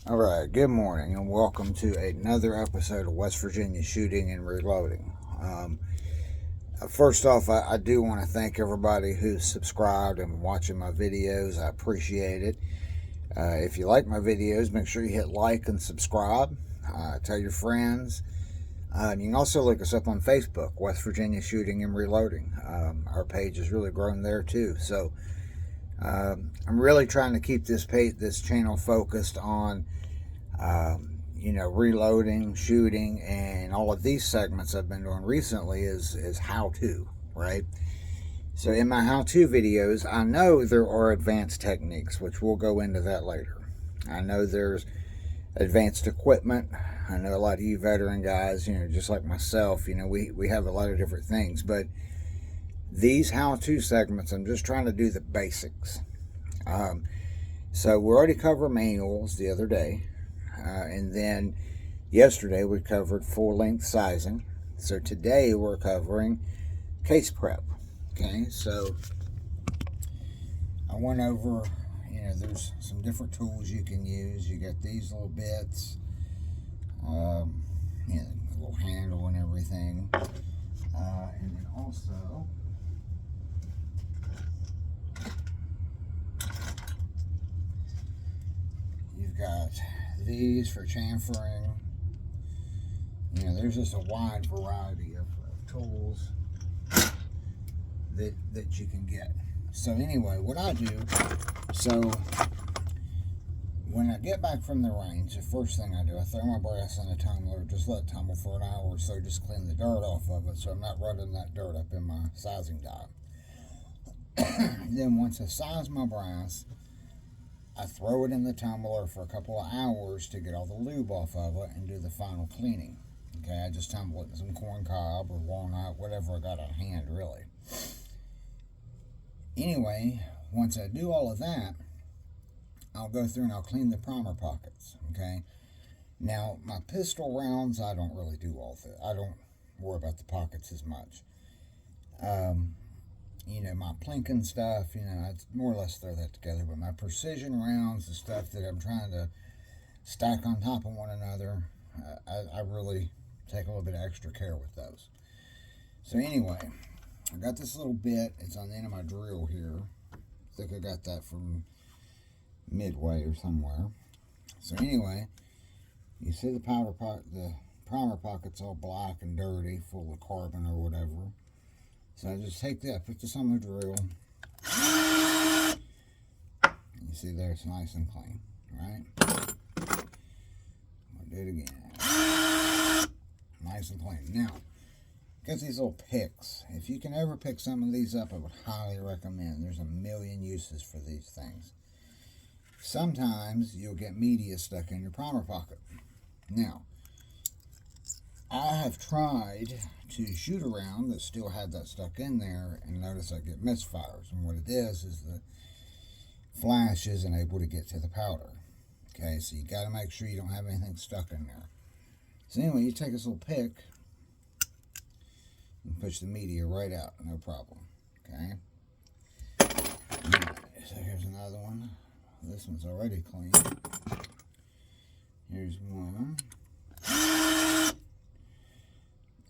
All right, good morning and welcome to another episode of West Virginia Shooting and Reloading. First off, I do want to thank everybody who's subscribed and watching my videos. I appreciate it. If you like my videos, make sure you hit like and subscribe. Tell your friends. You can also look us up on Facebook, West Virginia Shooting and Reloading. Our page has really grown there too. So I'm really trying to keep this channel focused on reloading, shooting, and all of these segments I've been doing recently is how to, right? So in my how to videos, I know there are advanced techniques, which we'll go into that later. I know there's advanced equipment. I know a lot of you veteran guys, just like myself, we have a lot of different things, but these how to segments, I'm just trying to do the basics. So we already covered manuals the other day. And then yesterday we covered full length sizing. So today we're covering case prep. Okay, so I went over, there's some different tools you can use. You got these little bits, a little handle and everything. And then also, you've got these for chamfering. There's just a wide variety of tools that you can get. So anyway, what I do, so when I get back from the range, the first thing I do, I throw my brass in a tumbler, just let it tumble for an hour or so, just clean the dirt off of it so I'm not running that dirt up in my sizing die. Then once I size my brass, I throw it in the tumbler for a couple of hours to get all the lube off of it and do the final cleaning. Okay, I just tumble it in some corn cob or walnut, whatever I got on hand, really. Anyway, once I do all of that, I'll go through and I'll clean the primer pockets. Okay, now my pistol rounds, I don't really do all that. I don't worry about the pockets as much. My plinking stuff, I more or less throw that together. But my precision rounds, the stuff that I'm trying to stack on top of one another, I really take a little bit of extra care with those. So anyway, I got this little bit. It's on the end of my drill here. I think I got that from Midway or somewhere. So anyway, you see the primer pocket's all black and dirty, full of carbon or whatever. So I just take that, put this on my drill. And you see there, it's nice and clean, right? I'll do it again. Nice and clean. Now, get these little picks. If you can ever pick some of these up, I would highly recommend. There's a million uses for these things. Sometimes you'll get media stuck in your primer pocket. Now, I have tried to shoot around that still had that stuck in there and notice I get misfires. And what it is the flash isn't able to get to the powder. Okay, so you got to make sure you don't have anything stuck in there. So anyway, you take this little pick and push the media right out, no problem. Okay. Right, so here's another one. This one's already clean. Here's one.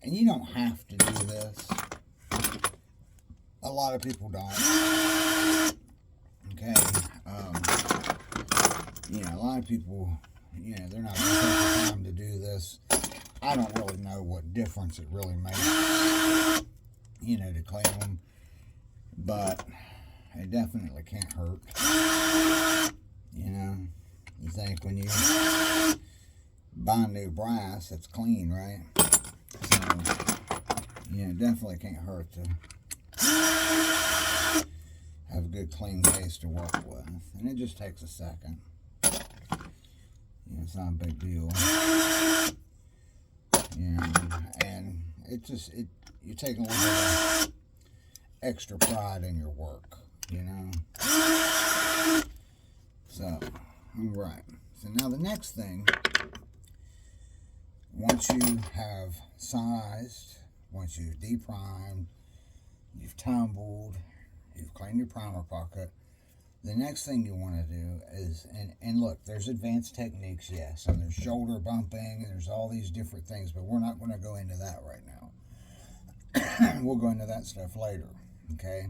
And you don't have to do this. A lot of people don't. Okay. A lot of people, they're not going to take the time to do this. I don't really know what difference it really makes, to clean them. But it definitely can't hurt. You think when you buy new brass, it's clean, right? So, it definitely can't hurt to have a good clean case to work with. And it just takes a second. It's not a big deal. And you're taking a little bit of extra pride in your work, So, all right. So now the next thing, once you have sized, once you've deprimed, you've tumbled, you've cleaned your primer pocket, The next thing you want to do is, and look, there's advanced techniques, yes, and there's shoulder bumping, and there's all these different things, but we're not going to go into that right now. We'll go into that stuff later, okay?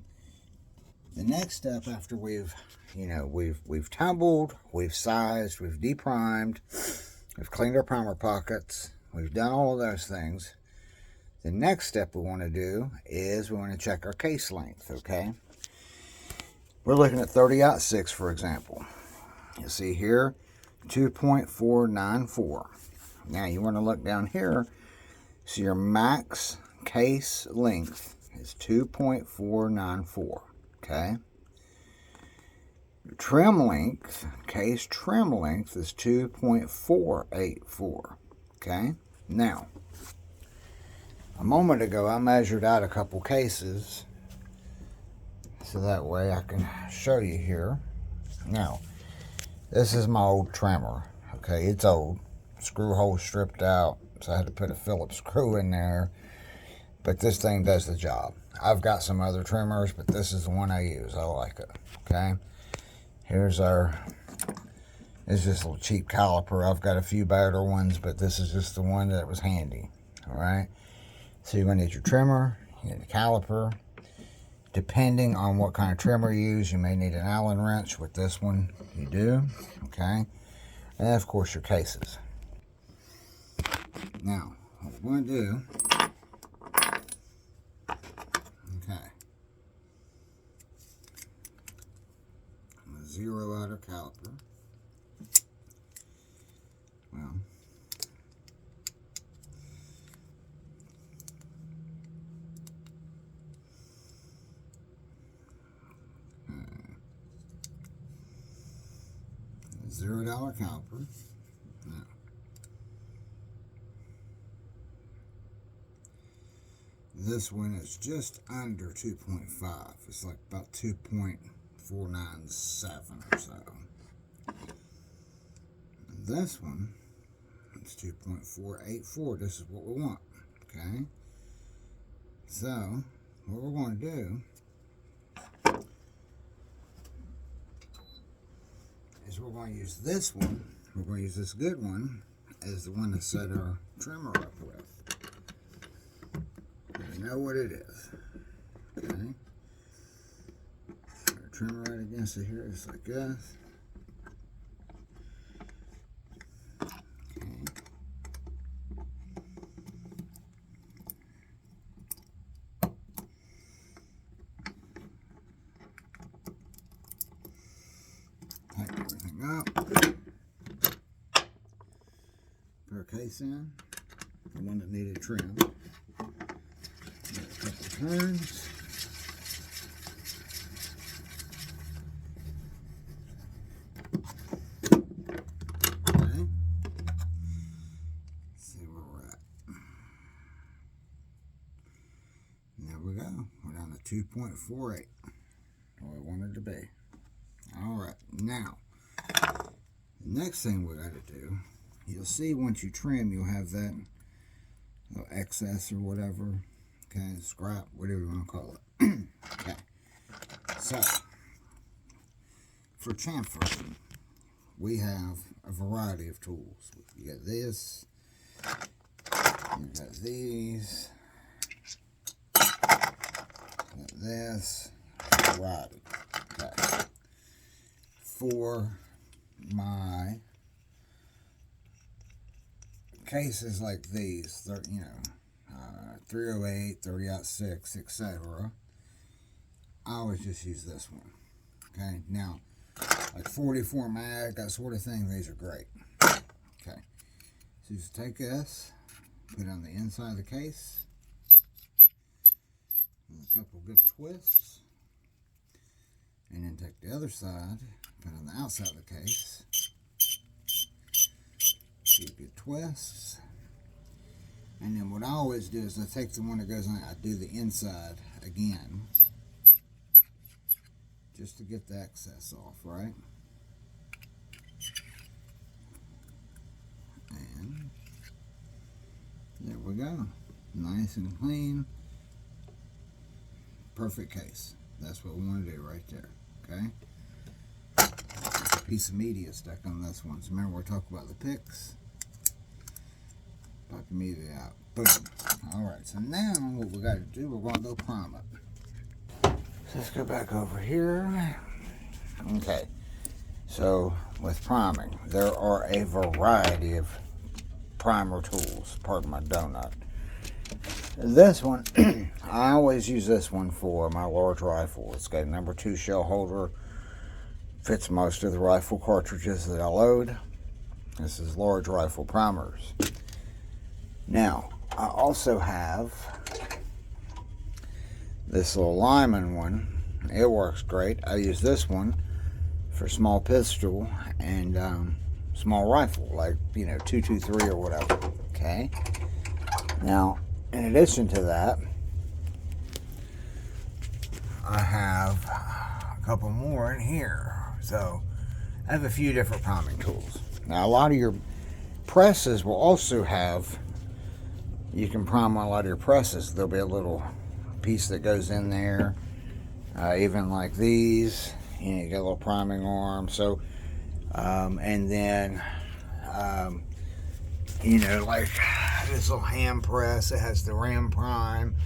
The next step after we've tumbled, we've sized, we've deprimed, we've cleaned our primer pockets, we've done all of those things. The next step we want to do is we want to check our case length, okay? We're looking at 30-06, for example. You see here, 2.494. Now you want to look down here, so your max case length is 2.494, okay? Your trim length, case trim length is 2.484, okay? Now, a moment ago I measured out a couple cases, so that way I can show you here. Now, this is my old trimmer. Okay, it's old. Screw hole stripped out, so I had to put a Phillips screw in there. But this thing does the job. I've got some other trimmers, but this is the one I use. I like it. Okay, here's it's just a little cheap caliper. I've got a few better ones, but this is just the one that was handy. All right, so you're going to need your trimmer, you need a caliper. Depending on what kind of trimmer you use, you may need an Allen wrench. With this one, you do, okay? And of course, your cases. Now, what we're going to do, okay, I'm going to zero out our caliper. Well, $0 caliper. Now, this one is just under 2.5. It's like about 2.497 or so. And this one is 2.484. This is what we want. Okay. So what we're going to do is we're going to use this one. We're going to use this good one as the one to set our trimmer up with. You know what it is. Okay. Put our trimmer right against it here, just like this. Okay. Tighten everything up. Put our case in, the one that needed trim. Give it a couple turns. Okay. Let's see where we're at. And there we go. We're down to 2.48. Where we wanted to be. Alright, now, the next thing we got to do, you'll see once you trim, you'll have that little excess or whatever, okay, scrap, whatever you want to call it. Okay, so, for chamfering, we have a variety of tools. You got this, you got these, you got this, variety, okay. For my cases like these, 308, 30-06, etc., I always just use this one. Okay, now, like 44 mag, that sort of thing, these are great. Okay, so you just take this, put it on the inside of the case, with a couple good twists, and then take the other side, put it on the outside of the case, few good twists, and then what I always do is I take the one that goes on, I do the inside again, just to get the excess off, right? And there we go, nice and clean, perfect case. That's what we want to do right there, okay? piece of media stuck on this one. So remember we talked about the picks? Pop the media out. Boom. Alright, so now what we got to do, we're going to go prime it. So let's go back over here. Okay. So with priming, there are a variety of primer tools. Pardon my donut. This one, I always use this one for my large rifle. It's got a #2 shell holder. Fits most of the rifle cartridges that I load. This is large rifle primers. Now, I also have this little Lyman one. It works great. I use this one for small pistol and small rifle, like, you know, 223 or whatever. Okay. Now, in addition to that, I have a couple more in here. So, I have a few different priming tools. Now, a lot of your presses will also have, you can prime a lot of your presses. There'll be a little piece that goes in there. Even like these, you know, you got a little priming arm. So, and then, you know, like this little hand press, it has the Ram Prime.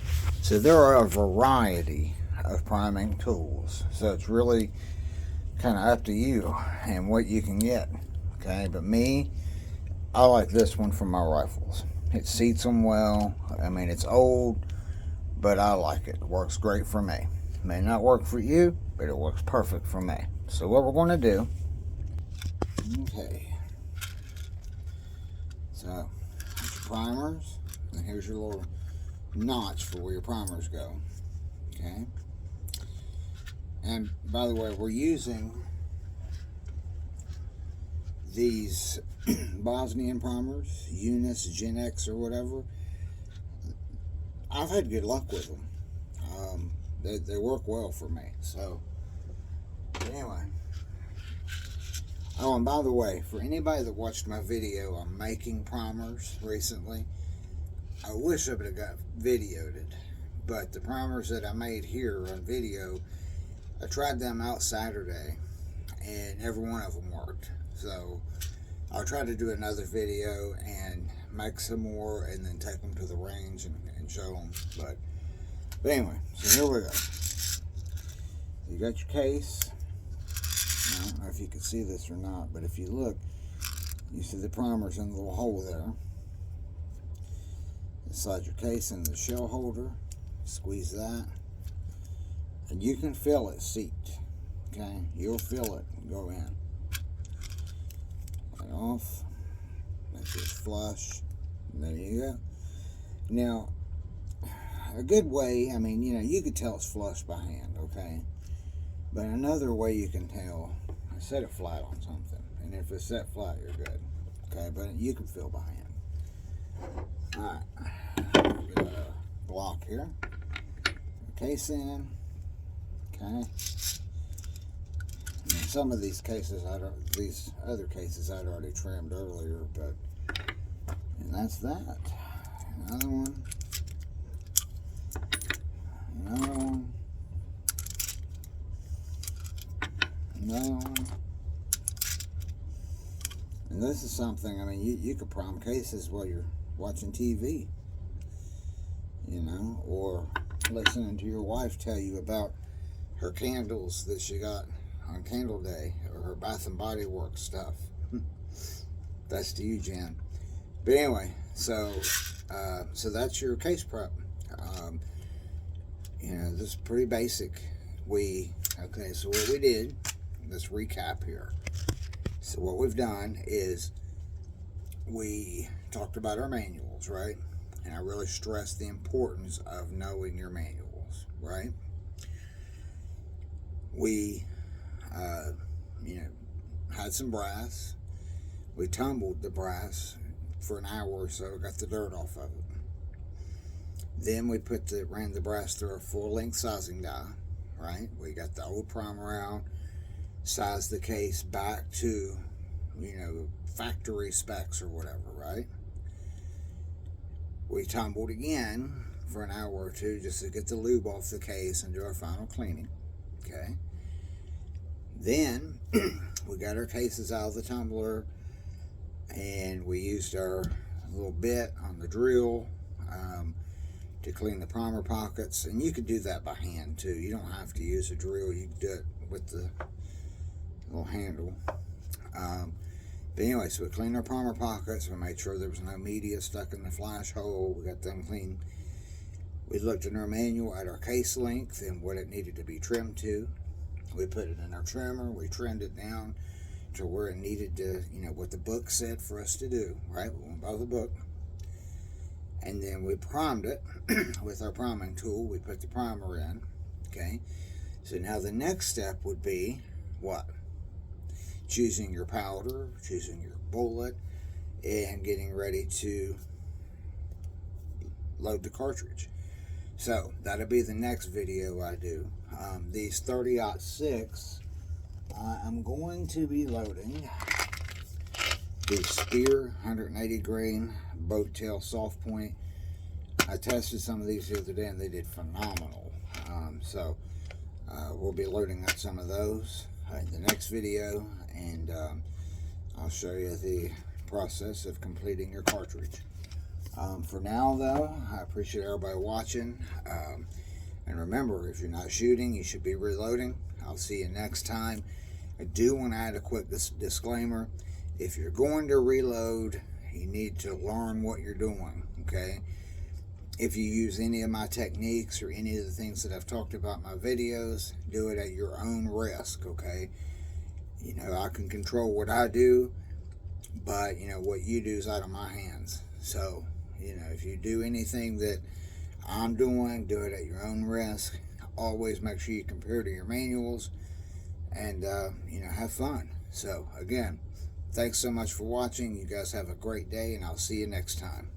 So there are a variety of priming tools. So it's really kind of up to you and what you can get. Okay, but me, I like this one for my rifles. It seats them well. I mean, it's old, but I like it. It works great for me. It may not work for you, but it works perfect for me. So what we're going to do, okay, so here's your primers, and here's your little notch for where your primers go, okay? And by the way, we're using these Bosnian primers, Unis, Gen X, or whatever. I've had good luck with them. They work well for me. So, but anyway. Oh, and by the way, for anybody that watched my video on making primers recently, I wish I would have got videoed it. But the primers that I made here on video, I tried them out Saturday, and every one of them worked. So I'll try to do another video and make some more and then take them to the range and show them. But anyway, so here we go. You got your case. I don't know if you can see this or not, but if you look, you see the primers in the little hole there. Inside your case in the shell holder, squeeze that. And you can feel it seat. Okay, you'll feel it go in. Right off. That's just flush. And there you go. Now, a good way, I mean, you know, you could tell it's flush by hand, okay? But another way you can tell, I set it flat on something. And if it's set flat, you're good. Okay, but you can feel by hand. Alright. Get a block here. Case in. Okay. And some of these cases, these other cases I'd already trimmed earlier, but, and that's that. Another one. Another one. Another one. And this is something, I mean, you could prime cases while you're watching TV, you know, or listening to your wife tell you about her candles that she got on Candle Day, or her Bath and Body Works stuff. That's to you, Jen. But anyway, so that's your case prep. You know, this is pretty basic. Okay, so what we did, let's recap here. So what we've done is we talked about our manuals, right? And I really stressed the importance of knowing your manuals, right? We, you know, had some brass. We tumbled the brass for an hour or so, got the dirt off of it. Then we ran the brass through a full-length sizing die, right? We got the old primer out, sized the case back to, you know, factory specs or whatever, right? We tumbled again for an hour or two just to get the lube off the case and do our final cleaning, okay? Then we got our cases out of the tumbler, and we used our little bit on the drill to clean the primer pockets. And you could do that by hand too. You don't have to use a drill. You can do it with the little handle. But anyway, so we cleaned our primer pockets. We made sure there was no media stuck in the flash hole. We got them clean. We looked in our manual at our case length and what it needed to be trimmed to. We put it in our trimmer. We trimmed it down to where it needed to, what the book said for us to do, right? We went by the book. And then we primed it with our priming tool. We put the primer in, okay? So now the next step would be what? Choosing your powder, choosing your bullet, and getting ready to load the cartridge. So that'll be the next video I do. These 30-06, I'm going to be loading the Speer 180 grain boat tail soft point. I tested some of these the other day and they did phenomenal. So we'll be loading up some of those in the next video, and I'll show you the process of completing your cartridge. For now though, I appreciate everybody watching, and remember, if you're not shooting, you should be reloading. I'll see you next time. I do want to add a quick disclaimer. If you're going to reload, you need to learn what you're doing, okay? If you use any of my techniques or any of the things that I've talked about in my videos, do it at your own risk, okay? I can control what I do, but, what you do is out of my hands. So, if you do anything that I'm doing, do it at your own risk. Always make sure you compare to your manuals, and, have fun. So, again, thanks so much for watching. You guys have a great day, and I'll see you next time.